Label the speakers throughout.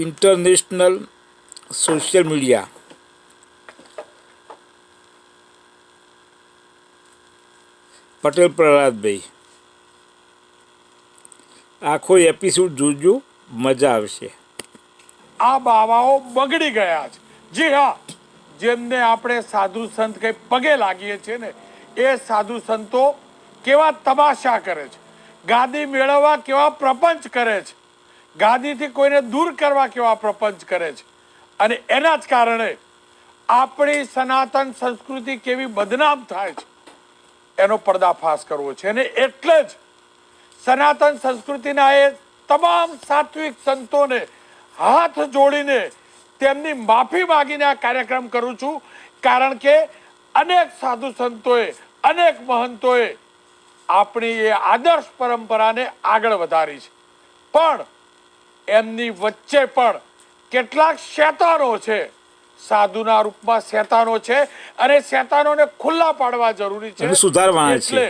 Speaker 1: International social media Patel Prahladbhai આખો episode જોજો, મજા આવશે.
Speaker 2: આ બાવાઓ બગડી ગયા છે. જી હા, જેમને આપણે સાધુ સંત કઈ પગે લાગીએ છીએ ને, એ સાધુ સંતો કેવા તમાશા કરે છે, ગાદી મેળવવા કેવા પ્રપંચ કરે છે, ગાદીથી કોઈને દૂર કરવા કેવા પ્રપંચ કરે છે. અને એના જ કારણે આપણી સનાતન સંસ્કૃતિ કેવી બદનામ થાય છે એનો પર્દાફાશ કરવો છે. અને એટલે જ સનાતન સંસ્કૃતિના એ તમામ સાત્વિક સંતોને હાથ જોડીને તેમની માફી માંગીને આ કાર્યક્રમ કરું છું. કારણ કે અનેક સાધુ સંતોએ, અનેક મહંતોએ આપણી એ આદર્શ પરંપરાને આગળ વધારી છે, પણ એમની વચ્ચે પણ કેટલાક શેતાનો છે, સાધુના રૂપમાં શેતાનો છે, અને શેતાનોને ખુલ્લા પાડવા જરૂરી છે.
Speaker 1: સુધારવાના છે.
Speaker 2: એટલે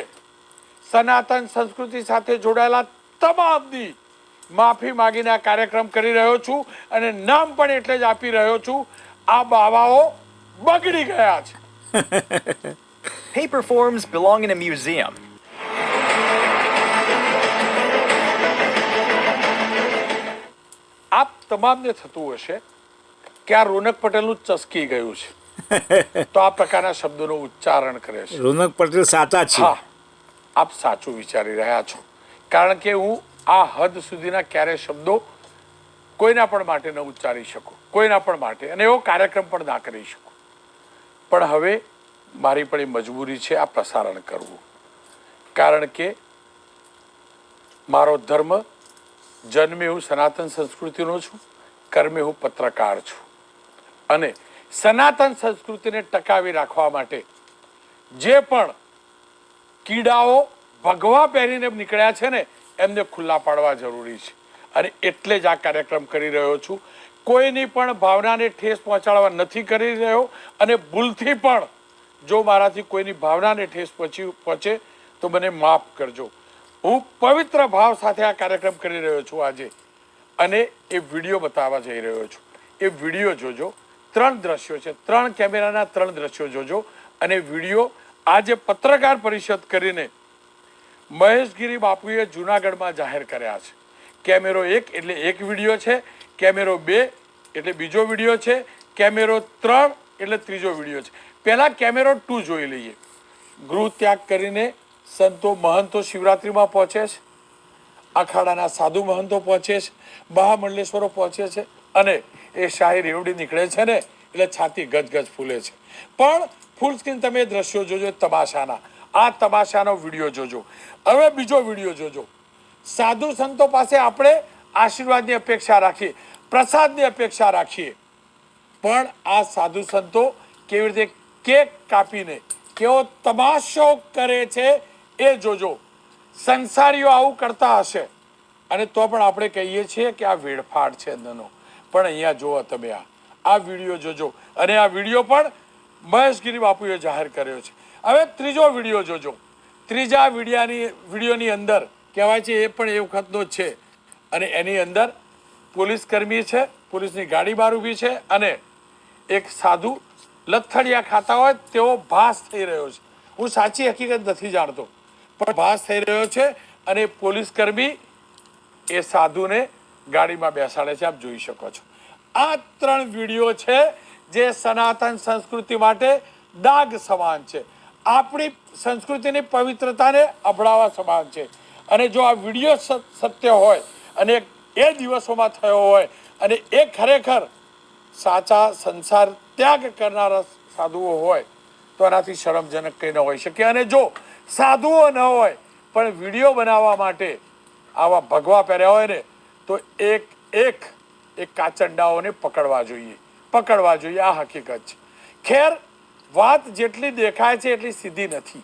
Speaker 2: સનાતન સંસ્કૃતિ સાથે જોડાયેલા તમામની માફી માંગીને આ કાર્યક્રમ કરી રહ્યો છું, અને નામ પણ એટલે જ આપી રહ્યો છું, આ બાવાઓ બગડી ગયા છે.
Speaker 3: Paper forms belong in a museum.
Speaker 2: આપ તમામને થતું હશે કે આ રોનક પટેલનું ચસકી ગયું છે, તો આ પ્રકારના શબ્દોનું ઉચ્ચારણ કરે છે.
Speaker 1: રોનક પટેલ સાચા છે.
Speaker 2: હા, આપ સાચું વિચારી રહ્યા છો, કારણ કે હું આ હદ સુધીના ક્યારે શબ્દો કોઈના પણ માટે ન ઉચ્ચારી શકું, કોઈના પણ માટે, અને એવો કાર્યક્રમ પણ ના કરી શકું. પણ હવે મારી પણ એ મજબૂરી છે આ પ્રસારણ કરવું, કારણ કે મારો ધર્મ, જન્મે હું સનાતન સંસ્કૃતિનો છું, કર્મે હું પત્રકાર છું, અને સનાતન સંસ્કૃતિને ટકાવી રાખવા માટે જે પણ કીડાઓ ભગવા પહેરીને નીકળ્યા છે ને, એમને ખુલ્લા પાડવા જરૂરી છે. અને એટલે જ આ કાર્યક્રમ કરી રહ્યો છું. કોઈની પણ ભાવનાને ઠેસ પહોંચાડવા નથી કરી રહ્યો, અને ભૂલથી પણ જો મારાથી કોઈની ભાવનાને ઠેસ પહોંચે તો મને માફ કરજો. હું પવિત્ર ભાવ સાથે આ કાર્યક્રમ કરી રહ્યો છું આજે, અને એ વિડીયો બતાવવા જઈ રહ્યો છું. એ વિડીયો જોજો. 3 દ્રશ્યો છે, 3 કેમેરાના 3 દ્રશ્યો જોજો. અને વિડીયો આજે પત્રકાર પરિષદ કરીને મહેશગીરી બાપુએ જુનાગઢમાં જાહેર કર્યા છે. કેમેરો 1 એટલે એક વિડીયો છે, કેમેરો 2 એટલે બીજો વિડીયો છે, કેમેરો 3 એટલે ત્રીજો વિડીયો છે. પહેલા કેમેરો 2 જોઈ લઈએ. ગૃહ ત્યાગ કરીને સંતો મહંતો શિવરાત્રિમાં પહોંચે છે, અખાડાના સાધુ મહંતો પહોંચે છે, મહામંડલેશ્વરો પહોંચે છે, અને એ શાહી રેવડી નીકળે છે ને એટલે છાતી ગજગજ ફૂલે છે. પણ ફૂલ સ્ક્રીન તમે દ્રશ્યો જોજો તમાશાના, આ તમાશાનો વિડીયો જોજો. હવે બીજો વિડીયો જોજો. સાધુ સંતો પાસે આપણે આશીર્વાદની અપેક્ષા રાખીએ, પ્રસાદની અપેક્ષા રાખીએ, પણ આ સાધુ સંતો કેવી રીતે કેક કાપીને કેવો તમાશો કરે છે એ જોજો. સંસારીઓ આવું કરતા હશે અને તો પણ આપણે કહીએ છીએ કે આ વેડફાટ છે અંદરનો. પણ અહીંયા જુઓ તમે, આ વિડીયો જોજો, અને આ વિડીયો પણ મહેશગીરી બાપુએ જાહેર કર્યો છે. હવે ત્રીજો વિડીયો જોજો. ત્રીજા વિડીયોની અંદર કહેવાય છે એ પણ એ વખતનો જ છે, અને એની અંદર પોલીસ કર્મી છે, પોલીસની ગાડી બહાર ઊભી છે, અને એક સાધુ લથડિયા ખાતા હોય તેવો ભાસ થઈ રહ્યો છે. હું સાચી હકીકત નથી જાણતો, પણ ભાસ થઈ રહ્યો છે, અને પોલીસ કર્મી એ સાધુને ગાડીમાં બેસાડે છે. આપ જોઈ શકો છો. આ 3 વિડીયો છે જે સનાતન સંસ્કૃતિ માટે દાગ સમાન છે, આપણી સંસ્કૃતિની પવિત્રતાને અભડાવા સમાન છે. અને જો આ વિડીયો સત્ય હોય, અને એ દિવસોમાં થયો હોય, અને એ ખરેખર સાચા સંસાર ત્યાગ કરનારા સાધુઓ હોય, તો એનાથી શરમજનક કંઈ ન હોઈ શકે. અને જો સાધુઓ ન હોય પણ વિડીયો બનાવવા માટે આવા ભગવા પહેર્યા હોય ને, તો એક કાચંડાઓને પકડવા જોઈએ. આ હકીકત છે. ખેર, વાત જેટલી દેખાય છે એટલી સીધી નથી.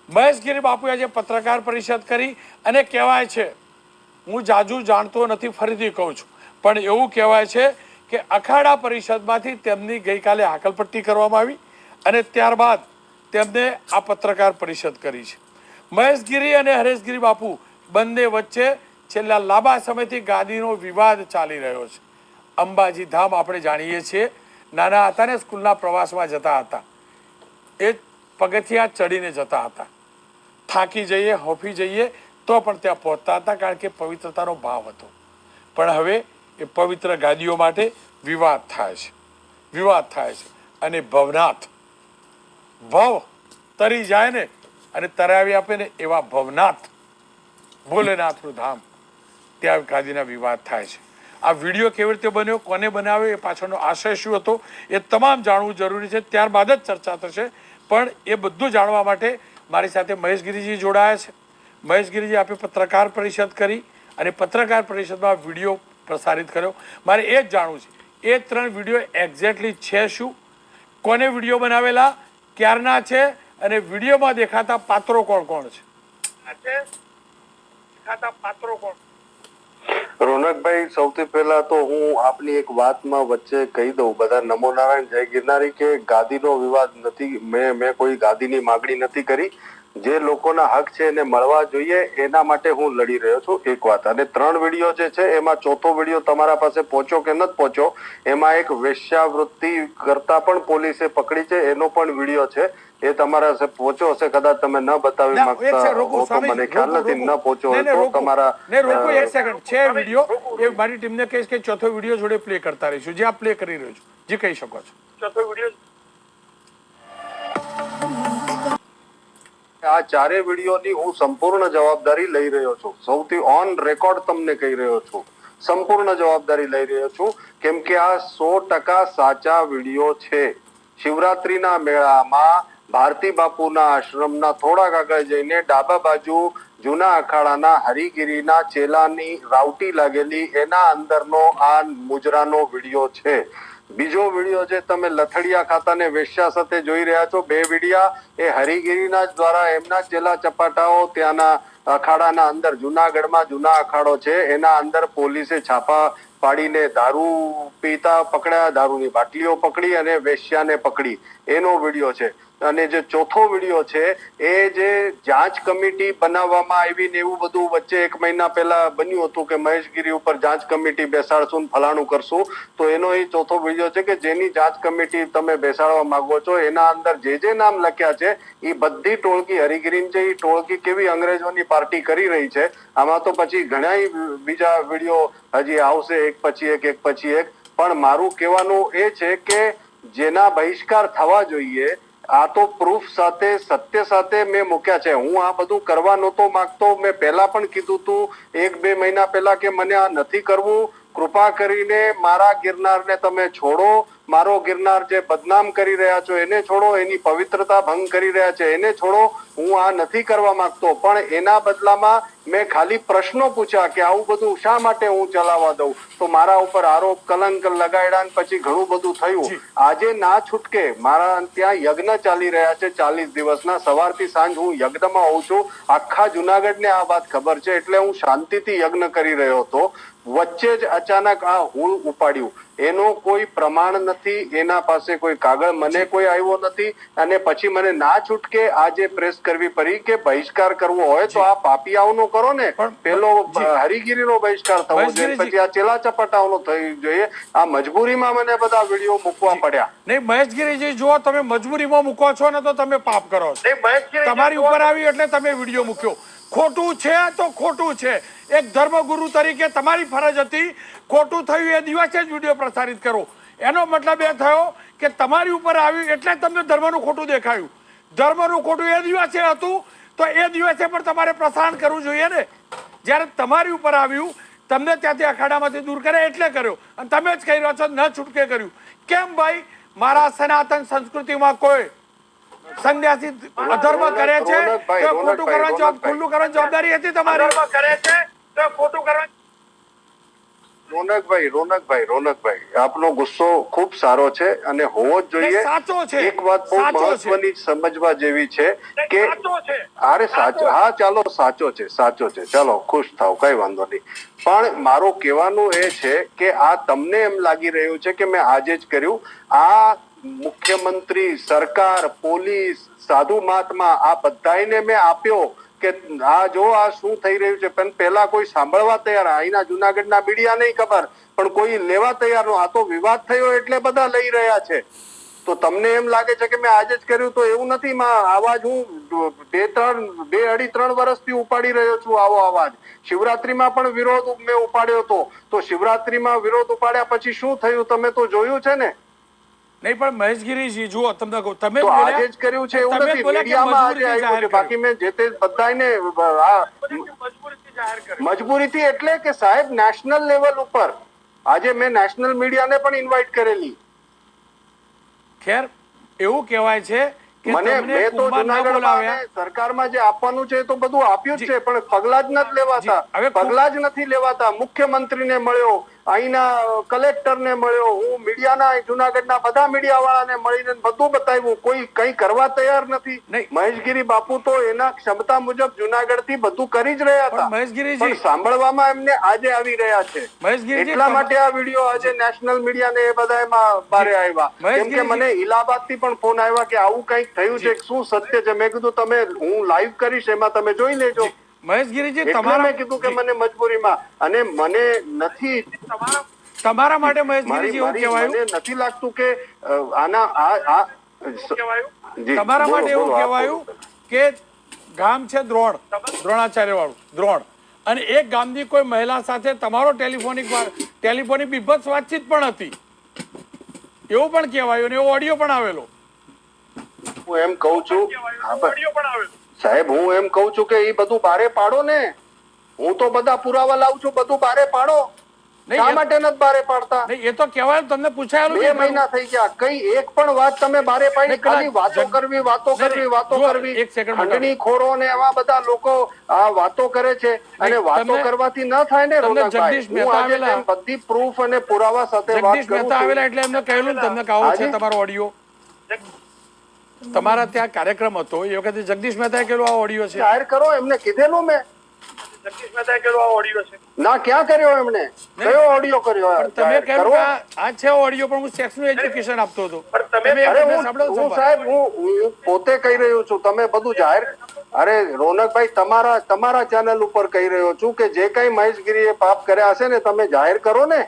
Speaker 2: મહેશગીરી બાપુએ આજે પત્રકાર પરિષદ કરી, અને કહેવાય છે, હું જાજુ જાણતો નથી, ફરીથી કહું છું, પણ એવું કહેવાય છે કે અખાડા પરિષદમાંથી તેમની ગઈકાલે હાકલપટ્ટી કરવામાં આવી, અને ત્યારબાદ તેમને આ પત્રકાર પરિષદ કરી છે. મહેશગીરી અને હરેશગીરી બાપુ બંને વચ્ચે છેલ્લા લાંબા સમયથી ગાદીનો વિવાદ ચાલી રહ્યો છે, અંબાજી ધામ આપણે જાણીએ છીએ, નાના હતા ને સ્કૂલના પ્રવાસમાં જતા હતા, એ પગથિયા ચડીને જતા હતા. થાકી જઈએ, હોફી જઈએ તો પણ ત્યાં પહોંચતા હતા, કારણ કે પવિત્રતાનો ભાવ હતો. પણ હવે એ પવિત્ર ગાદીઓ માટે વિવાદ થાય છે અને ભવનાથ, ભવ તરી જાય ને અને તરાવી આપે ને એવા ભવનાથ ભોલેનાથનું ધામ, ત્યાં ગાદીના વિવાદ થાય છે. આ વિડીયો કેવી રીતે બન્યો, કોને બનાવ્યો, એ પાછળનો આશય શું હતો, એ તમામ જાણવું જરૂરી છે. ત્યારબાદ જ ચર્ચા થશે. પણ એ બધું જાણવા માટે મારી સાથે મહેશ ગિરીજી જોડાયા છે. મહેશ ગિરીજી, આપે પત્રકાર પરિષદ કરી અને પત્રકાર પરિષદમાં વિડીયો પ્રસારિત કર્યો. મારે એ જ જાણવું છે, એ 3 વિડીયો એક્ઝેક્ટલી છે શું, કોને વિડીયો બનાવેલા, ક્યારના છે અને વિડીયોમાં દેખાતા પાત્રો કોણ કોણ છે?
Speaker 4: રોનકભાઈ, સૌથી પહેલા તો હું આપની એક વાતમાં વચ્ચે કહી દઉં, બધા નમો નારાયણ જય ગિરનારી, કે ગાદીનો વિવાદ નથી, મેં કોઈ ગાદીની માગણી નથી કરી. જે લોકોના હક છે એને મળવા જોઈએ એના માટે હું લડી રહ્યો છું, એક વાત. અને 3 વિડીયો જે છે એમાં ચોથો વિડીયો તમારા પાસે પહોંચ્યો કે નથી પહોંચ્યો, એમાં એક વેશ્યાવૃત્તિ કરતા પણ પોલીસે પકડી છે, એનો પણ વિડીયો છે. એ તમારા પાસે પહોંચ્યો હશે, કદાચ તમે ન બતાવી માંગતા હો તો મને ખ્યાલ નથી, ન પહોંચ્યો હોય તો તમારા
Speaker 2: એક સેકન્ડ છે વિડીયો, એ મારી ટીમને કહીશ કે ચોથો વિડીયો જોડે પ્લે કરતા રહીશું, જે આપ પ્લે કરી રહ્યો છો, જે કહી શકો છો. ચોથો વિડીયો,
Speaker 4: આ 4 વિડીયોની હું સંપૂર્ણ જવાબદારી લઈ રહ્યો છું. સૌથી ઓન રેકોર્ડ તમને કહી રહ્યો છું, સંપૂર્ણ જવાબદારી લઈ રહ્યો છું, કેમ કે આ 100% સાચા વિડીયો છે. શિવરાત્રીના મેળામાં ભારતી બાપુના આશ્રમના થોડાક આગળ જઈને ડાબા બાજુ જૂના અખાડાના હરિગીરીના ચેલાની રાવટી લાગેલી, એના અંદરનો આ મુજરાનો વિડીયો છે. બીજો વિડીયો જે તમે લથડિયા ખાતાને વેશ્યા સાથે જોઈ રહ્યા છો, 2 વિડીયા એ હરિગીરીના જ દ્વારા એમના ચેલા ચપાટાઓ ત્યાંના અખાડાના અંદર, જુનાગઢમાં જૂના અખાડો છે એના અંદર પોલીસે છાપા પાડીને દારૂ પીતા પકડ્યા, દારૂની બાટલીઓ પકડી અને વેશ્યાને પકડી, એનો વિડીયો છે. અને જે ચોથો વિડીયો છે એ જે જાંચ કમિટી બનાવવામાં આવી ને એવું બધું વચ્ચે 1 મહિના પહેલા બન્યું હતું કે મહેશગીરી ઉપર જાંચ કમિટી બેસાડશું, ફલાણું કરશું, તો એનો એ ચોથો વિડીયો છે કે જેની જાંચ કમિટી તમે બેસાડવા માંગો છો એના અંદર જે નામ લખ્યા છે એ બધી ટોળકી હરિગીરી છે. એ ટોળકી કેવી અંગ્રેજોની પાર્ટી કરી રહી છે. આમાં તો પછી ઘણા બીજા વિડીયો હજી આવશે, એક પછી એક. પણ મારું કહેવાનું એ છે કે જેના બહિષ્કાર થવા જોઈએ, આ તો પ્રૂફ સાથે, સત્ય સાથે મેં મૂક્યા છે. હું આ બધું કરવા નહોતો માંગતો. મેં પહેલા પણ કીધું હતું 1-2 મહિના પહેલા કે મને આ નથી કરવું, કૃપા કરીને મારા ગિરનારને તમે છોડો, મારો ગિરનાર જે બદનામ કરી રહ્યા છો એને છોડો, એની પવિત્રતા ભંગ કરી રહ્યા છે એને છોડો. હું આ નથી કરવા માંગતો, પણ એના બદલામાં મેં ખાલી પ્રશ્નો પૂછ્યા કે આવું બધું શા માટે હું ચલાવવા દઉં, તો મારા ઉપર આરોપ કલંક લગાડ્યા, પછી ઘણું બધું થયું. આજે ના છૂટકે મારા ત્યાં યજ્ઞ ચાલી રહ્યા છે 40 દિવસના, સવારથી સાંજ હું યજ્ઞમાં હોઉં છું. આખા જુનાગઢને આ વાત ખબર છે, એટલે હું શાંતિથી યજ્ઞ કરી રહ્યો હતો. વચ્ચે જ અચાનક આ હુલ ઉપાડ્યું. એનો કોઈ પ્રમાણ નથી, એના પાસે કોઈ કાગળ મને કોઈ આવ્યો નથી. અને પછી મને ના છૂટકે આજે પ્રેસ કરવી પડી કે બહિષ્કાર કરવો હોય તો આ પાપિયાઓનો કરો ને, પેલો હરિગીરીનો બહિષ્કાર થવો જોઈએ, પછી આ ચેલા ચપાટાઓનો થવો જોઈએ. આ મજબૂરીમાં મને બધા વિડીયો મૂકવા પડ્યા.
Speaker 2: નહીં મહેશગીરીજી, જો તમે મજબૂરીમાં મૂકો છો ને તો તમે પાપ કરો છો. તમારી ઉપર આવી એટલે તમે વિડીયો મૂક્યો. ખોટું છે તો ખોટું છે. એક ધર્મગુરુ તરીકે તમારી ફરજ હતી, ખોટું થયું એ દિવસે જ વિડીયો પ્રસારિત કરો. એનો મતલબ એ થયો કે તમારી ઉપર આવ્યું એટલે તમને ધર્મનું ખોટું દેખાયું. ધર્મનું ખોટું એ દિવસે હતું તો એ દિવસે પણ તમારે પ્રસારણ કરવું જોઈએ ને. જ્યારે તમારી ઉપર આવ્યું, તમને ત્યાંથી અખાડામાંથી દૂર કરે એટલે કર્યો, અને તમે જ કહી રહ્યો છો ન છૂટકે કર્યું. કેમ ભાઈ? મારા સનાતન સંસ્કૃતિમાં કોઈ સંન્યાસી અધર્મ કરે છે તો ખોટું કરવાની ખુલ્લું કરવાની જવાબદારી હતી તમારી. કરે છે તો ખોટું કરવાની.
Speaker 4: રોનકભાઈ, આપનો ગુસ્સો ખૂબ સારો છે અને હોવો જ જોઈએ. એક વાત બહુ મહત્વની સમજવા જેવી છે કે અરે સાચો, હા ચાલો સાચો છે, ચાલો ખુશ થાવ, કઈ વાંધો નહીં. પણ મારો કહેવાનું એ છે કે આ તમને એમ લાગી રહ્યું છે કે મેં આજે જ કર્યું. આ મુખ્યમંત્રી, સરકાર, પોલીસ, સાધુ મહાત્મા, આ બધાને મેં આપ્યો કે આ જો આ શું થઈ રહ્યું છે, પણ પહેલા કોઈ સાંભળવા તૈયાર, અહીંના જુનાગઢના મીડિયા નહીં ખબર, પણ કોઈ લેવા તૈયાર નો. આ તો વિવાદ થયો એટલે બધા લઈ રહ્યા છે. તો તમને એમ લાગે છે કે મેં આજે જ કર્યું, તો એવું નથી. આવાજ હું 2-3 વર્ષથી ઉપાડી રહ્યો છું. આવો અવાજ શિવરાત્રીમાં પણ વિરોધ મેં ઉપાડ્યો હતો. તો શિવરાત્રીમાં વિરોધ ઉપાડ્યા પછી શું થયું તમે તો જોયું છે ને.
Speaker 2: નહીં પણ મહેશગીરીજી જુઓ, તમને કહું, તમે
Speaker 4: તો આજે જ કર્યું છે એવું નથી, મીડિયામાં આજે આવ્યું છે. બાકી મેં જે તે બધાને મજબૂરીથી એટલે કે સાહેબ નેશનલ લેવલ ઉપર આજે મેં નેશનલ મીડિયાને પણ ઇન્વાઇટ કરેલી.
Speaker 2: ખેર એવું કહેવાય છે કે
Speaker 4: મને
Speaker 2: તમને
Speaker 4: મેં તો
Speaker 2: કુંભાર ન
Speaker 4: જુનાગઢમાં
Speaker 2: બોલાવ્યા.
Speaker 4: અને સરકારમાં જે આપવાનું છે એ તો બધું આપ્યું જ છે, પણ પગલા જ નથી લેવાતા.
Speaker 2: હવે
Speaker 4: પગલા જ નથી લેવાતા. મુખ્યમંત્રીને મળ્યો, અહીંના કલેક્ટરને મળ્યો, હું મીડિયાના જુનાગઢના બધા મીડિયા વાળાને મળીને બધું બતાવ્યું, કોઈ કઈ કરવા તૈયાર નથી.
Speaker 2: નહીં.
Speaker 4: મહેશગીરી બાપુ તો એના ક્ષમતા મુજબ જુનાગઢ થી બધું કરી જ રહ્યા હતા,
Speaker 2: પણ મહેશગીરીજી-
Speaker 4: પણ સાંભળવામાં એમને આજે આવી રહ્યા છે.
Speaker 2: મહેશગીરીજી,
Speaker 4: એટલા માટે આ વિડીયો આજે નેશનલ મીડિયા ને એ બધા એમાં બારે આવ્યા. કેમ કે
Speaker 2: મહેશગીરીજી-
Speaker 4: મને ઇલાહાબાદ થી પણ ફોન આવ્યા કે આવું કઈક થયું છે, શું સત્ય છે. મેં કીધું તમે, હું લાઈવ કરીશ એમાં તમે જોઈ લેજો.
Speaker 2: મહેશગીરીજી,
Speaker 4: એટલે
Speaker 2: તમારા
Speaker 4: મેં કીધું કે મને મજબૂરીમાં, અને મને નથી
Speaker 2: તમારા માટે મહેશગીરીજી એવું
Speaker 4: મારી
Speaker 2: કહેવાયું,
Speaker 4: મને નથી લાગતું કે આના જી,
Speaker 2: તમારા
Speaker 4: બોલો,
Speaker 2: માટે એવું
Speaker 4: બોલો, આપ
Speaker 2: કહેવાયું
Speaker 4: બોલો.
Speaker 2: કે ગામ છે દ્રોણાચાર્ય વાળું દ્રોણ, અને એક ગામની કોઈ મહિલા સાથે તમારો ટેલિફોનિક બીભત્સ વાતચીત પણ હતી, એવું પણ કહેવાયું અને એવો ઓડિયો પણ આવેલો.
Speaker 4: હું એમ કહું છું, હા, પણ સાહેબ હું એમ કહું છું કે એ બધું બારે પાડો ને. હું તો બધા પુરાવા લાવું છું, બધું બારે પાડો.
Speaker 2: નહીં,
Speaker 4: શા
Speaker 2: એ-
Speaker 4: માટે નથી બારે પાડતા?
Speaker 2: નહીં, એ તો કહેવાય, તમને પૂછાયેલું
Speaker 4: 2
Speaker 2: નહીં.
Speaker 4: મહિના થઈ ગયા, કઈ એક પણ વાત તમે બારે પાડી?
Speaker 2: નહીં, પેલા
Speaker 4: ખાલી વાતો કરવી, વાતો
Speaker 2: નહીં,
Speaker 4: કરવી, વાતો
Speaker 2: જુઓ,
Speaker 4: કરવી.
Speaker 2: એક સેકન્ડ
Speaker 4: ખંડણી ખોરો ને એવા બધા લોકો આ વાતો કરે છે, અને
Speaker 2: નહીં,
Speaker 4: વાતો
Speaker 2: તમને-
Speaker 4: કરવાથી ન થાય ને
Speaker 2: તમને
Speaker 4: રોનકભાઈ.
Speaker 2: જગદીશ
Speaker 4: હું
Speaker 2: મહેતા
Speaker 4: આજે
Speaker 2: આવેલા-
Speaker 4: જેમ બધી પ્રૂફ અને પુરાવા સાથે વાત
Speaker 2: જગદીશ
Speaker 4: કરું
Speaker 2: મહેતા
Speaker 4: છું.
Speaker 2: આવેલા એટલે એમને કહેલું ને તમને કે આવો છે
Speaker 4: હાજી?
Speaker 2: તમારો ઓડિયો. તમારા ત્યાં કાર્યક્રમ હતો એ વખતે જગદીશ મહેતાએ કહેલું આ ઓડિયો છે.
Speaker 4: જાહેર કરો, એમને કીધેલું મેં. ના, ક્યાં કર્યો એમને? કયો ઓડિયો કર્યો?
Speaker 2: તમે
Speaker 4: જાહેર
Speaker 2: કહેલું
Speaker 4: કરો.
Speaker 2: કે આ છે ઓડિયો, પણ હું સેક્સનું એજ્યુકેશન આપતો હતો. તમે એક
Speaker 4: અરે
Speaker 2: વખત
Speaker 4: હું
Speaker 2: સાંભળો છો?
Speaker 4: હું સાહેબ હું પોતે કહી રહ્યો છું, તમે બધું જાહેર. અરે રોનકભાઈ, તમારા ચેનલ ઉપર કહી રહ્યો છું કે જે કઈ મહેશગીરીએ પાપ કર્યા હશે ને તમે જાહેર કરો ને.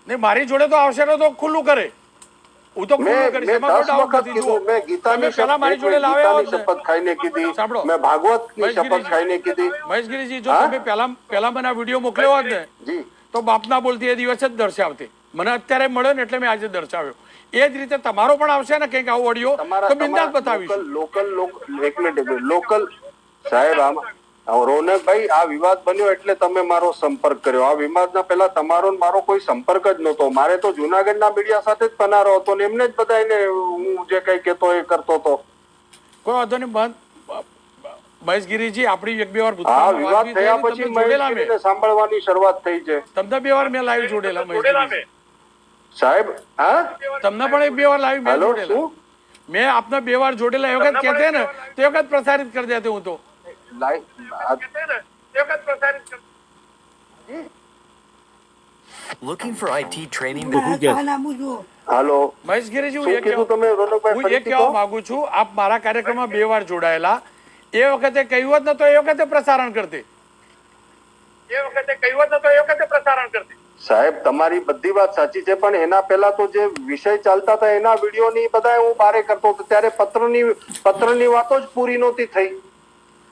Speaker 2: નહીં, મારી જોડે તો આવશે ને તો ખુલ્લું કરે, હું તો ખુલ્લું
Speaker 4: મેં
Speaker 2: કરીશ,
Speaker 4: મેં
Speaker 2: એમાં કોઈ
Speaker 4: 10
Speaker 2: doubt
Speaker 4: વખત
Speaker 2: નથી.
Speaker 4: કીધું.
Speaker 2: જુઓ,
Speaker 4: મેં ગીતાની
Speaker 2: તમે પહેલા મારી જોડે લાવ્યા હોત ને.
Speaker 4: શપથ ખાઈને કીધી,
Speaker 2: સાંભળો.
Speaker 4: મેં ભાગવતની શપથ
Speaker 2: મહેશગીરીજી-
Speaker 4: ખાઈને કીધી.
Speaker 2: મહેશગીરીજી, જો
Speaker 4: હા?
Speaker 2: તમે પહેલા મને આ વિડીયો મોકલ્યો હોત ને
Speaker 4: જી,
Speaker 2: તો બાપના બોલતી એ દિવસે જ દર્શાવતી. મને અત્યારે મળ્યો ને એટલે મેં આજે દર્શાવ્યો. એ જ રીતે તમારો પણ આવશે ને કંઈક આવો ઓડિયો તો બિંદાસ બતાવીશું.
Speaker 4: લોકલ એક મિનિટ, લોકલ સાહેબ, આમાં રોનકભાઈ આ વિવાદ બન્યો એટલે તમે મારો સંપર્ક કર્યો. આ વિવાદના પહેલા તમારો ને મારો કોઈ સંપર્ક જ નહોતો. મારે તો જુનાગઢના મીડિયા સાથે જ પનારો હતો ને એમને જ બધાને હું જે કઈ કહેતો એ કરતો હતો.
Speaker 2: કોઈ વાંધો નહીં, બંધ. મહેશગીરીજી, આપણી 1-2 વાર
Speaker 4: આ
Speaker 2: ભૂતકાળમાં
Speaker 4: વિવાદ
Speaker 2: વાત બી
Speaker 4: થયા
Speaker 2: થયેલી,
Speaker 4: પછી
Speaker 2: તમને જોડેલા મેં.
Speaker 4: મહેશગીરીને સાંભળવાની શરૂઆત થઈ છે.
Speaker 2: તમને 2 વાર મેં લાઈવ જોડેલા મહેશગીરીજી.
Speaker 4: સાહેબ, હા,
Speaker 2: તમને પણ 1-2 વાર લાઈવ મેં
Speaker 4: હેલો,
Speaker 2: જોડેલા.
Speaker 4: શું
Speaker 2: મેં આપને 2 વાર જોડેલા. એ વખત કહેતે ને તો એ વખત પ્રસારિત કરી દેતે હું તો.
Speaker 4: Live
Speaker 3: Looking for IT training?
Speaker 4: હાલો,
Speaker 2: મહેશગીરીજી, હું
Speaker 4: શું
Speaker 2: એ
Speaker 4: કીધું તમે રોનકભાઈ?
Speaker 2: હું એ
Speaker 4: ફરીથી
Speaker 2: કહેવા
Speaker 4: કહો.
Speaker 2: માંગુ છું, આપ મારા કાર્યક્રમમાં 2 વાર જોડાયેલા. એ વખતે કહ્યું હોત ને તો એ વખતે પ્રસારણ કરતે.
Speaker 4: સાહેબ, તમારી બધી વાત સાચી છે, પણ એના પહેલા તો જે વિષય ચાલતા હતા એના વિડીયો ની બધા હું બારે કરતો હતો ત્યારે પત્રની વાતો જ પૂરી નહોતી થઈ.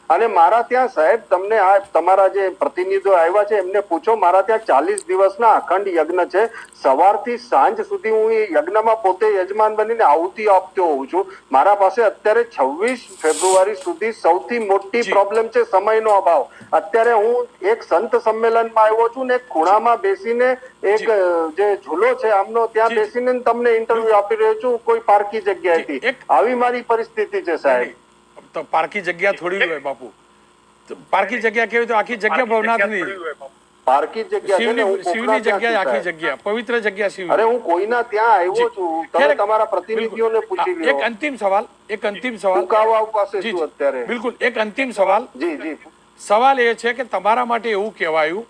Speaker 4: અને મારા ત્યાં સાહેબ, તમને આ તમારા જે પ્રતિનિધિઓ આવ્યા છે એમને પૂછો, મારા ત્યાં 40 દિવસના અખંડ યજ્ઞ છે. સવારથી સાંજ સુધી હું એ યજ્ઞમાં પોતે યજમાન બનીને આહુતિ આપતો હોઉં છું. મારા પાસે અત્યારે 26 ફેબ્રુઆરી સુધી સૌથી મોટી પ્રોબ્લેમ છે સમયનો અભાવ. અત્યારે હું એક સંત સંમેલનમાં આવ્યો છું ને એક ખૂણામાં બેસીને એક જે ઝૂલો છે આમનો ત્યાં બેસીને તમને ઇન્ટરવ્યુ આપી રહ્યો છું કોઈ પારકી જગ્યાએથી. આવી મારી પરિસ્થિતિ છે સાહેબ.
Speaker 2: તો પારકી જગ્યા થોડી હોય બાપુ. તો પારકી જગ્યા કેવી? તો આખી જગ્યા ભવનાથની.
Speaker 4: પારકી જગ્યા છે ને, હું
Speaker 2: શિવની
Speaker 4: કોકના ત્યાં
Speaker 2: જગ્યા,
Speaker 4: છું,
Speaker 2: આખી
Speaker 4: સાહેબ.
Speaker 2: જગ્યા પવિત્ર જગ્યા શિવ.
Speaker 4: અરે હું કોઈના ત્યાં આવ્યો છું, તમે તમારા પ્રતિનિધિઓને પૂછી લો.
Speaker 2: એક અંતિમ સવાલ.
Speaker 4: ટૂંકાવા પાસે
Speaker 2: જી,
Speaker 4: છું અત્યારે.
Speaker 2: બિલકુલ, એક અંતિમ સવાલ.
Speaker 4: જી જી.
Speaker 2: સવાલ એ છે કે તમારા માટે એવું કહેવાયું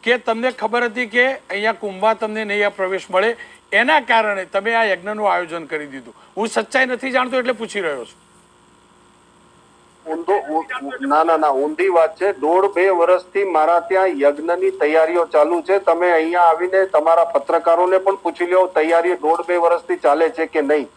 Speaker 2: કે તમને ખબર હતી કે અહીંયા કુંભમાં તમને નહીં પ્રવેશ મળે, એના કારણે તમે આ યજ્ઞનું આયોજન કરી દીધું. હું સચ્ચાઈ નથી જાણતો એટલે પૂછી રહ્યો છું.
Speaker 4: ઊંધી વાત છે. 1.5-2 વર્ષથી મારા ત્યાં યજ્ઞની તૈયારીઓ ચાલુ છે. તમે અહીંયા આવીને તમારા પત્રકારોને પણ પૂછી લો, તૈયારી 1.5-2 વર્ષથી ચાલે છે કે નહીં.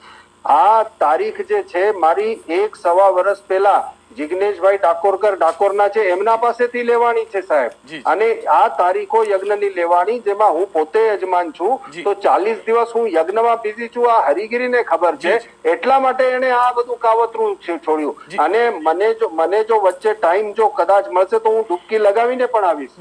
Speaker 4: આ તારીખ જે છે મારી 1-1.25 વર્ષ પહેલા જિગ્નેશભાઈ ડાકોરના છે એમના પાસેથી લેવાની છે સાહેબ. અને આ તારીખો યજ્ઞની લેવાની, જેમાં હું પોતે યજમાન છું. તો 40 દિવસ હું યજ્ઞમાં બિઝી છું. આ હરિગીરીને ખબર છે, એટલા માટે એને આ બધું કાવતરું છોડ્યું. અને મને જો વચ્ચે ટાઈમ જો કદાચ મળશે તો હું ડૂબકી લગાવીને પણ આવીશ.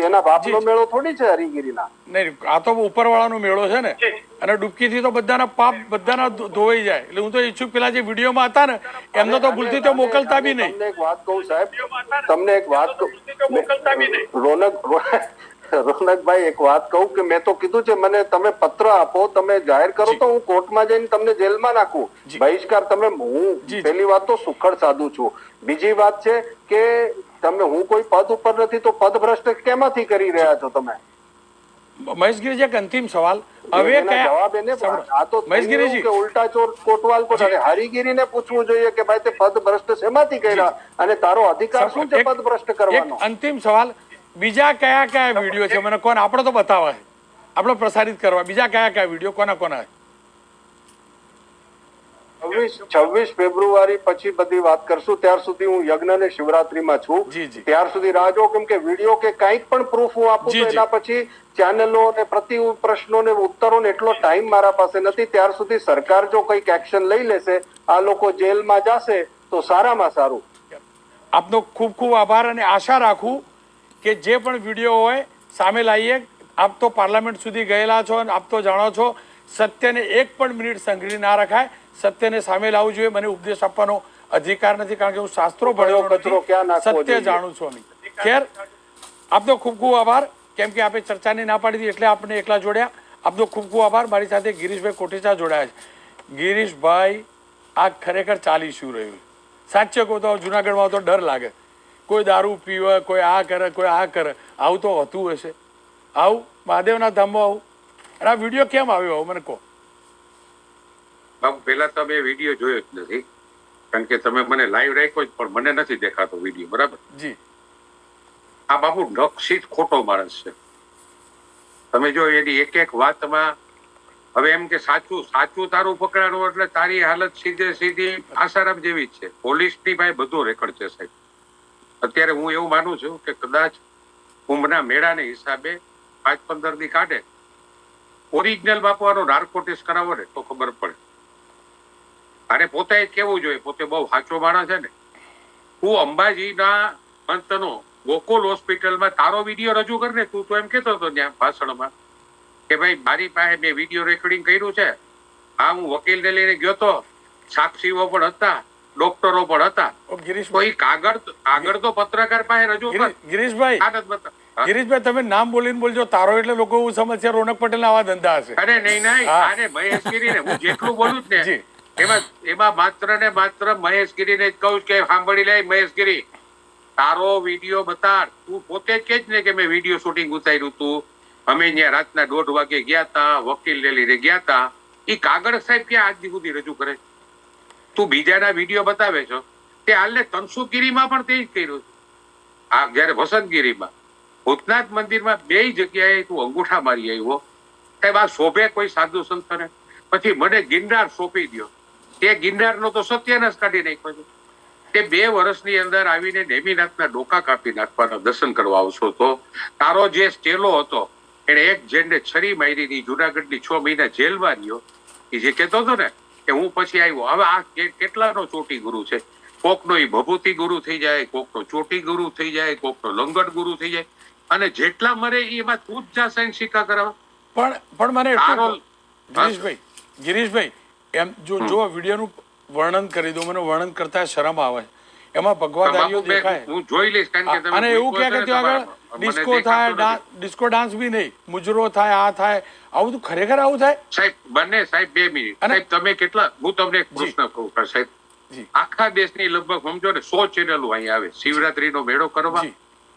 Speaker 4: એના બાપનો મેળો થોડી છે હરિગીરીના.
Speaker 2: નહીં, આ તો ઉપરવાળાનો મેળો છે ને, અને ડૂબકીથી તો બધાના પાપ બધાના ધોવાઈ જાય. એટલે હું તો ઈચ્છું પેલા જે વિડીયોમાં હતા ને એમને તો ભૂલથી તો મોકલતા બી નહીં.
Speaker 4: તમને એક વાત કહું સાહેબ, તમને એક વાત કહું રોનકભાઈ, એક વાત કહું કે મેં તો કીધું છે મને તમે પત્ર આપો, તમે જાહેર કરો તો હું કોર્ટમાં જઈને તમને જેલમાં નાખું. બહિષ્કાર હું પેલી વાત તો સુખડ સાધુ છું. બીજી વાત છે કે હું કોઈ પદ ઉપર નથી તો પદ ભ્રષ્ટ કેમાંથી કરી રહ્યા છો તમે?
Speaker 2: મહેશગીરીજી, એક અંતિમ સવાલ. હવે
Speaker 4: જવાબ એને આ તો મહેશગીરીજી કે ઉલટા ચોર કોટવાલ પર હરિગીરીને પૂછવું જોઈએ કે ભાઈ તે પદ ભ્રષ્ટ શેમાંથી કર્યા અને તારો અધિકાર શું છે પદ ભ્રષ્ટ કરવાનો?
Speaker 2: અંતિમ સવાલ, બીજા કયા કયા વિડીયો છે મને કોણ આપણે તો બતાવવા છે, આપણે પ્રસારિત કરવા. બીજા કયા કયા વિડીયો કોના
Speaker 4: 26 ફેબ્રુઆરી પછી બધી વાત કરશું. ત્યાર સુધી હું યજ્ઞ ને શિવરાત્રીમાં છું. ત્યાર સુધી રાહ જો, કેમ કે વિડીયો કે કંઈક પણ પ્રૂફ હું આપું તો એના પછી ચેનલો અને પ્રતિ પ્રશ્નો ને ઉત્તરો ને એટલો ટાઈમ મારા પાસે નથી. ત્યાર સુધી સરકાર જો કંઈક એક્શન લઈ લેશે, આ લોકો જેલમાં જશે તો સારામાં સારું.
Speaker 2: આપનો ખૂબ ખૂબ આભાર અને આશા રાખું કે જે પણ વિડીયો હોય સામે લાવીએ. આપ તો પાર્લામેન્ટ સુધી ગયેલા છો અને આપ તો જાણો છો સત્યને એક પણ મિનિટ સંઘરી ના રખાય. સત્યને સામે લાવવું જોઈએ. મને ઉપદેશ આપવાનો અધિકાર નથી, કારણ કે હું શાસ્ત્રો ભણ્યો નથી, સત્ય જાણું છું. ખેર, આપનો ખૂબ ખૂબ આભાર. કેમ કે આપણે ચર્ચાની ના પાડી હતી એટલે આપણે એકલા જોડ્યા. આપનો ખૂબ ખૂબ આભાર. મારી સાથે ગિરીશભાઈ કોટેચા જોડાયા છે. ગિરીશભાઈ, આ ખરેખર ચાલી શું રહ્યું? સાચે કહું તો જુનાગઢમાં તો ડર લાગે. કોઈ દારૂ પીવે, કોઈ આ કરે, કોઈ આ કરે. આવું તો હોતું હશે? આવું મહાદેવના ધામમાં આવું? અને આ વિડીયો કેમ આવ્યો મને કહો.
Speaker 5: બાબુ, પેલા તો મેં વિડીયો જોયો જ નથી, કારણ કે તમે મને લાઈવ રાખ્યો જ, પણ મને નથી દેખાતો વિડીયો. બરાબર
Speaker 2: જી.
Speaker 5: આ બાબુ નક્ષિત ખોટો માણસ છે. તમે જો એની એક એક વાતમાં હવે એમ કે સાચું તારું પકડાનું એટલે તારી હાલત સીધી આસારામ જેવી જ છે. પોલીસની ભાઈ બધું રેકર્ડ છે સાહેબ. અત્યારે હું એવું માનું છું કે કદાચ કુંભના મેળાને હિસાબે 5-15 દી કાઢે, ઓરિજિનલ બાપુનો નાર્કોટિક્સ કરાવો ને તો ખબર પડે. અને પોતે કેવું જોઈએ, પોતે બહુ સાચો માણસ છે ને. તું અંબાજીના અંતનો ગોકુલ હોસ્પિટલમાં તારો વિડીયો રજૂ કર ને. તું તો એમ કેતો હતો ત્યાં ભાષણમાં કે ભાઈ મારી પાસે મેં વિડીયો રેકોર્ડિંગ કર્યું છે. હા, હું વકીલને લઈને ગયો તો, સાક્ષીઓ પણ હતા, ડોક્ટરો પણ હતા. તો એ કાગળ તો પત્રકાર પાસે રજૂ કર.
Speaker 2: ગિરીશભાઈ, તમે નામ બોલીને બોલજો તારો એટલે લોકો એવું સમજશે રોનક પટેલ આવા ધંધા હશે.
Speaker 5: અરે નહીં, આને મહેશગીરીને હું જેટલું બોલું જ ને એમાં માત્ર ને માત્ર મહેશગીરીને જ કહું કે સાંભળી લે મહેશગીરી, તારો વિડીયો બતાડ. તું પોતે જ કે જ ને કે મેં વિડીયો શૂટિંગ ઉતાર્યું તું, અમે ત્યાં રાતના 1:30 વાગે ગયા હતા, વકીલ ને લઈને ગયા હતા. એ કાગળ સાહેબ ક્યાં આજ સુધી રજૂ કરે? તું બીજાના વિડીયો બતાવે છો તે હાલને તનસુગીરીમાં પણ તે જ કર્યું. આ જયારે વસંતગીરીમાં ભૂતનાથ મંદિરમાં 2 જગ્યાએ તું અંગૂઠા મારી આવ્યો. સાહેબ, આ શોભે કોઈ સાધુ સંતને? પછી મને ગિરનાર સોંપી દો. તે ગિરનારનો તો સત્યાનાશ કાઢી નાખ્યો છે. તે 2 વર્ષની અંદર આવીને નેમિનાથના ડોકા કાપી નાખવાના દર્શન કરવા આવશો તો તારો જે ચેલો હતો એને એક જેને છરી મારી જુનાગઢની 6 મહિના જેલમાં રહ્યો. એ જે કહેતો હતો ને કે હું પછી આવ્યો. હવે આ કેટલાનો ચોટી ગુરુ છે? કોકનો એ ભભૂતિ ગુરુ થઈ જાય, કોકનો ચોટી ગુરુ થઈ જાય, કોકનો લંગટ ગુરુ થઈ જાય. અને જેટલા મરે એમાં તું જ જા સાઈન શિકા કરાવ.
Speaker 2: પણ મને ગિરીશભાઈ એમ જો વિડીયોનું વર્ણન કરી દો, મને વર્ણન કરતા શરમ આવે. એમાં ભગવાદારીઓ દેખાય.
Speaker 5: હું જોઈ લઈશ, કારણ કે
Speaker 2: અને એવું કહે કે ત્યાં આગળ ડિસ્કો થાય, ડિસ્કો ડાન્સ બી નહીં, મુજરો થાય, આ થાય. આવું તો ખરેખર આવું થાય?
Speaker 5: સાહેબ બંને, સાહેબ 2 મિનિટ. સાહેબ તમે કેટલા, હું તમને એક પ્રશ્ન કહું સાહેબ, આખા દેશની લગભગ સમજો ને 100 ચેનલો અહીં આવે શિવરાત્રીનો મેળો કરવા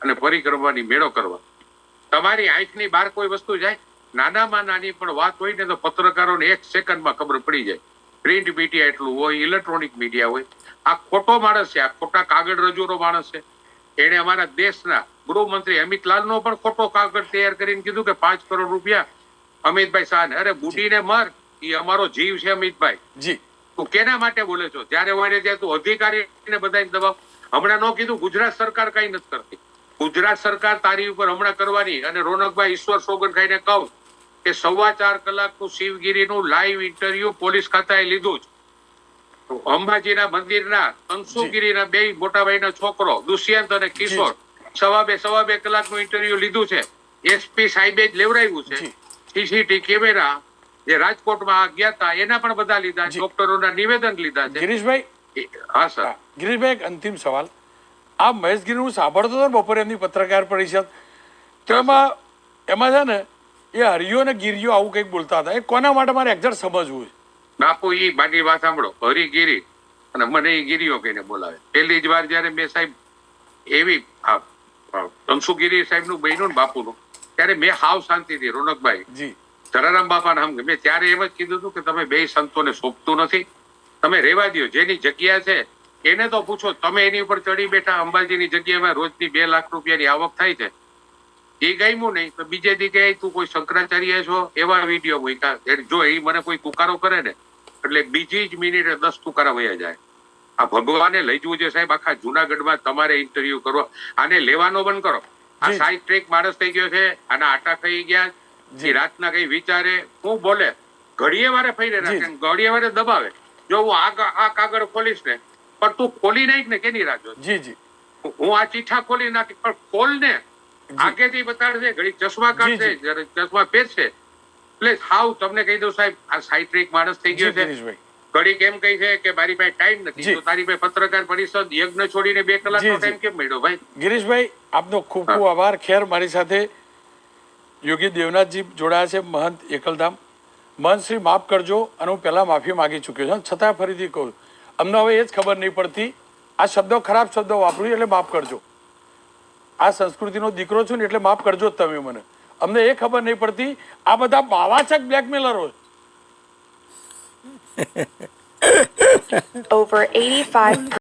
Speaker 5: અને પરિક્રમાની મેળો કરવા. તમારી આંખની બહાર કોઈ વસ્તુ જાય? નાનામાં નાની પણ વાત હોય ને તો પત્રકારોને 1 સેકન્ડમાં ખબર પડી જાય પ્રિન્ટ મીડિયા એટલું હોય, ઇલેક્ટ્રોનિક મીડિયા હોય. આ ખોટો માણસ છે, આ ખોટા કાગળ રજૂનો માણસ છે. એને અમારા દેશના ગૃહમંત્રી અમિત લાલનો પણ ખોટો કાગળ તૈયાર કરીને કીધું કે 5 કરોડ રૂપિયા અમિતભાઈ શાહને. અરે બુડીને મર, એ અમારો જીવ છે અમિતભાઈ.
Speaker 2: જી
Speaker 5: તું કેના માટે બોલે છો? જ્યારે હોય ને ત્યાં તું અધિકારીને બધાને દબાવ. હમણાં નો કીધું ગુજરાત સરકાર કઈ નથી કરતી. ગુજરાત સરકાર તારી ઉપર હમણાં કરવાની. અને રોનકભાઈ ઈશ્વર સોગન ખાઈને કહું કે 4.25 કલાકનું શિવગીરીનું લાઈવ ઇન્ટરવ્યુ પોલીસ ખાતાએ લીધું જ. અંબાજીના મંદિરના અંશુગીરીના 2 મોટા ભાઈનો છોકરો દુષ્યંત અને કિશોર 2.5 કલાકનું ઇન્ટરવ્યુ લીધું છે. એસપી સાહેબે જ લેવડાવ્યું છે. સીસીટીવી કેમેરા જે રાજકોટમાં ગયા હતા એના પણ બધા લીધા, ડોક્ટરોના નિવેદન લીધા છે.
Speaker 2: ગિરીશભાઈ,
Speaker 5: હા સર.
Speaker 2: ગિરીશભાઈ, એક અંતિમ સવાલ. આ મહેશ ગીરી હું સાંભળતો હતો ને બપોરે એમની પત્રકાર પરિષદ, તો એમાં છે ને એ હરિયો અને ગીરીઓ આવું કંઈક બોલતા હતા. એ કોના માટે મારે એક્ઝેક્ટ સમજવું છે?
Speaker 5: બાપુ ઈ મારી વાત સાંભળો. હરિગીરી અને મને એ ગીરીઓ કહીને બોલાવે. પહેલી જ વાર જયારે મેં સાહેબ એવી અંશુગીરી સાહેબ નું બન્યું ને બાપુનું, ત્યારે મેં હાવ શાંતિથી રોનકભાઈ
Speaker 2: જી
Speaker 5: જલારામ બાપા નામ મેં ત્યારે એમ જ કીધું હતું કે તમે 2 સંતોને શોભતું નથી, તમે રેવા દો. જેની જગ્યા છે એને તો પૂછો. તમે એની ઉપર ચડી બેઠા. અંબાજીની જગ્યામાં રોજની 2 લાખ રૂપિયાની આવક થાય છે. એ ગમ્યું નહીં તો બીજે દી કહે તું કોઈ શંકરાચાર્ય છો, એવા વિડીયો મૂક્યા. જો એ મને કોઈ તુકારો કરે ને એટલે બીજી જ મિનિટે 10 તુકારા વયા જાય. આ ભગવાને લઈ જવું છે સાહેબ. આખા જુનાગઢમાં તમારે ઇન્ટરવ્યુ કરવો. આને લેવાનો બંધ કરો. આ સાઈડ ટ્રેક માણસ થઈ ગયો છે. આના આટા ખાઈ ગયા. રાતના કઈ વિચારે હું બોલે ઘડીએ વારે ફેરે રાખે, ઘડીએ વારે દબાવે. જો હું આ કાગળ ખોલીશ ને, પણ તું ખોલી નાખ ને કેની રાહ?
Speaker 2: જી જી
Speaker 5: હું આ ચીઠા ખોલી નાખી, પણ ખોલ ને. આગેથી બતાડશે, ઘડી ચશ્મા કાઢશે, ચશ્મા પહેરશે. એટલે હાવ તમને કહી દઉં સાહેબ, આ સાઈડ ટ્રેક માણસ થઈ ગયો છે. ઘડી કેમ કહી છે કે મારી પાસે ટાઈમ નથી, તો તારી પાસે પત્રકાર પરિષદ યજ્ઞ છોડીને 2 કલાકનો ટાઈમ કેમ મળ્યો ભાઈ?
Speaker 2: ગિરીશભાઈ, આપનો ખૂબ ખૂબ આભાર. ખેર, મારી સાથે યોગી દેવનાથજી જોડાયા છે, મહંત એકલધામ. મહંત શ્રી માફ કરજો, અને હું પહેલાં માફી માગી ચૂક્યો છું, છતાં ફરીથી કહું, અમને હવે એ જ ખબર નહીં પડતી. આ શબ્દો ખરાબ શબ્દો વાપરું એટલે માફ કરજો. આ સંસ્કૃતિનો દીકરો છું ને એટલે માફ કરજો જ તમે મને. અમને એ ખબર નહીં પડતી આ બધા બાવાચક બ્લેકમેલરો.
Speaker 6: Over 85%